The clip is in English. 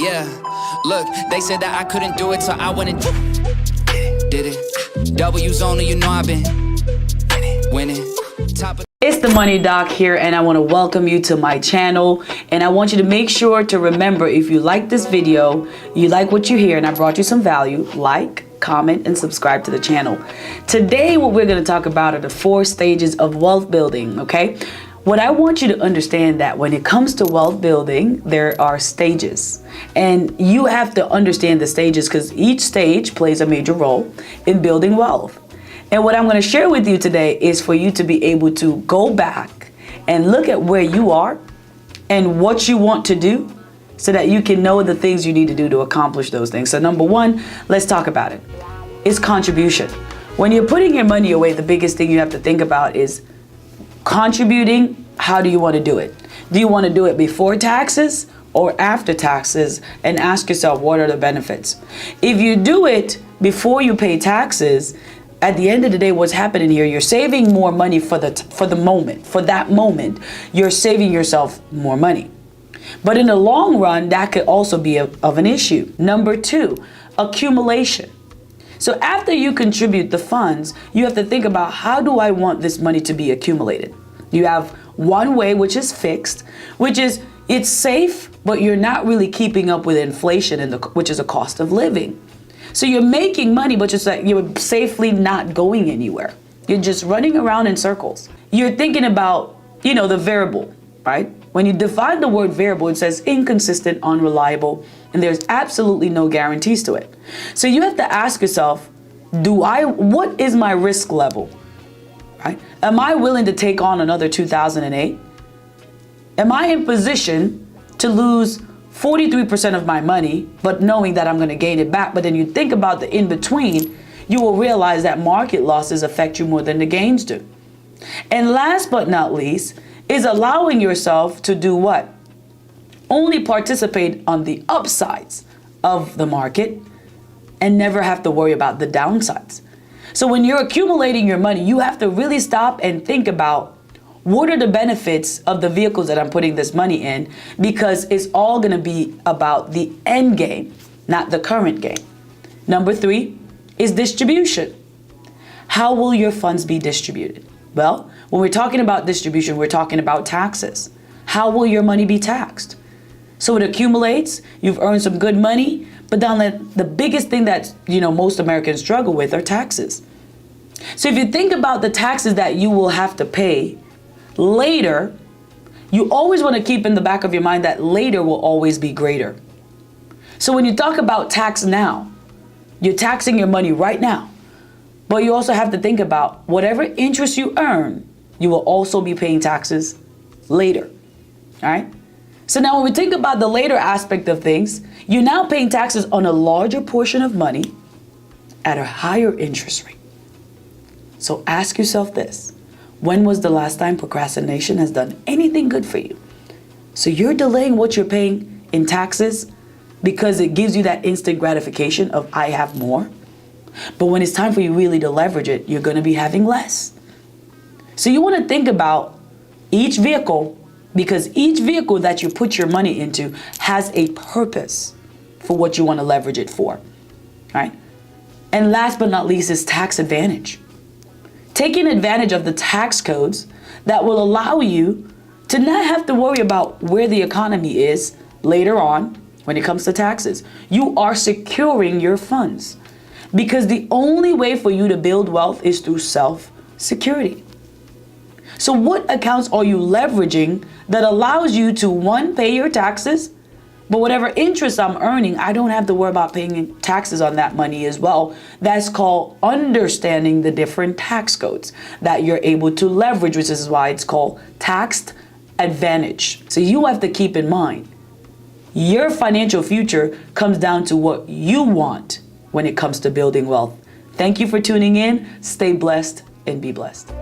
Yeah, look, they said that I couldn't do it, so I went and did it. W's only, you know I've been winning. It's the Money Doc here, and I want to welcome you to my channel. And I want you to make sure to remember, if you like this video, you like what you hear, and I brought you some value, like, comment, and subscribe to the channel. Today, what we're going to talk about are the 4 stages of wealth building, okay? What I want you to understand that when it comes to wealth building, there are stages, and you have to understand the stages because each stage plays a major role in building wealth. And what I'm going to share with you today is for you to be able to go back and look at where you are and what you want to do so that you can know the things you need to do to accomplish those things. So number 1, let's talk about it. It's contribution. When you're putting your money away, the biggest thing you have to think about is contributing. How do you want to do it? Do you want to do it before taxes or after taxes? And ask yourself, what are the benefits? If you do it before you pay taxes, at the end of the day, what's happening here, you're saving more money for that moment, you're saving yourself more money. But in the long run, that could also be of an issue. Number 2, accumulation. So after you contribute the funds, you have to think about, how do I want this money to be accumulated? You have one way, which is fixed, which is it's safe, but you're not really keeping up with inflation, which is a cost of living. So you're making money, but you're safely not going anywhere. You're just running around in circles. You're thinking about, the variable, right? When you define the word variable, it says inconsistent, unreliable, and there's absolutely no guarantees to it. So you have to ask yourself, what is my risk level, right? Am I willing to take on another 2008? Am I in position to lose 43% of my money, but knowing that I'm going to gain it back? But then you think about the in-between, you will realize that market losses affect you more than the gains do. And last but not least is allowing yourself to do what? Only participate on the upsides of the market and never have to worry about the downsides. So when you're accumulating your money, you have to really stop and think about, what are the benefits of the vehicles that I'm putting this money in? Because it's all going to be about the end game, not the current game. Number 3 is distribution. How will your funds be distributed? Well, when we're talking about distribution, we're talking about taxes. How will your money be taxed? So it accumulates, you've earned some good money, but then the biggest thing that most Americans struggle with are taxes. So if you think about the taxes that you will have to pay later, you always want to keep in the back of your mind that later will always be greater. So when you talk about tax now, you're taxing your money right now, but you also have to think about whatever interest you earn, you will also be paying taxes later, all right? So now when we think about the later aspect of things, you're now paying taxes on a larger portion of money at a higher interest rate. So ask yourself this. When was the last time procrastination has done anything good for you? So you're delaying what you're paying in taxes because it gives you that instant gratification of, I have more. But when it's time for you really to leverage it, you're going to be having less. So you want to think about each vehicle, because each vehicle that you put your money into has a purpose for what you want to leverage it for, right? And last but not least is tax advantage. Taking advantage of the tax codes that will allow you to not have to worry about where the economy is later on when it comes to taxes. You are securing your funds, because the only way for you to build wealth is through self-security. So what accounts are you leveraging that allows you to, 1, pay your taxes, but whatever interest I'm earning, I don't have to worry about paying taxes on that money as well. That's called understanding the different tax codes that you're able to leverage, which is why it's called tax advantage. So you have to keep in mind, your financial future comes down to what you want when it comes to building wealth. Thank you for tuning in. Stay blessed and be blessed.